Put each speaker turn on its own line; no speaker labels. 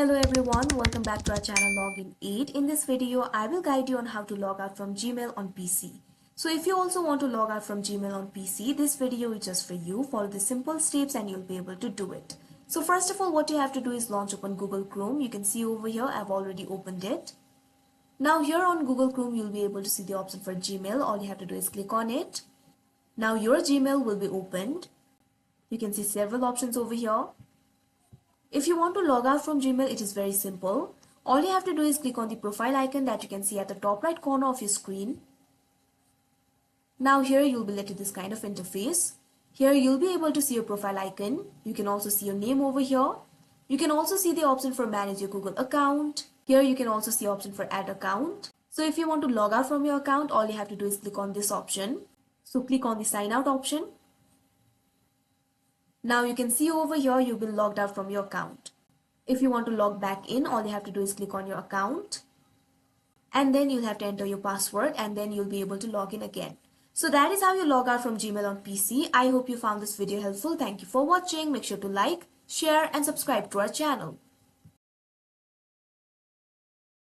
Hello everyone, welcome back to our channel Login 8. In this video, I will guide you on how to log out from Gmail on PC. So if you also want to log out from Gmail on PC, this video is just for you. Follow the simple steps and you'll be able to do it. So first of all, what you have to do is launch open Google Chrome. You can see over here, I've already opened it. Now here on Google Chrome, you'll be able to see the option for Gmail. All you have to do is click on it. Now your Gmail will be opened. You can see several options over here. If you want to log out from Gmail, it is very simple. All you have to do is click on the profile icon that you can see at the top right corner of your screen. Now here you'll be led to this kind of interface. Here you'll be able to see your profile icon. You can also see your name over here. You can also see the option for manage your Google account. Here you can also see option for add account. So if you want to log out from your account, all you have to do is click on this option. So click on the sign out option. Now you can see over here you've been logged out from your account. If you want to log back in, all you have to do is click on your account and then you'll have to enter your password and then you'll be able to log in again. So that is how you log out from Gmail on PC. I hope you found this video helpful. Thank you for watching. Make sure to like, share and subscribe to our channel.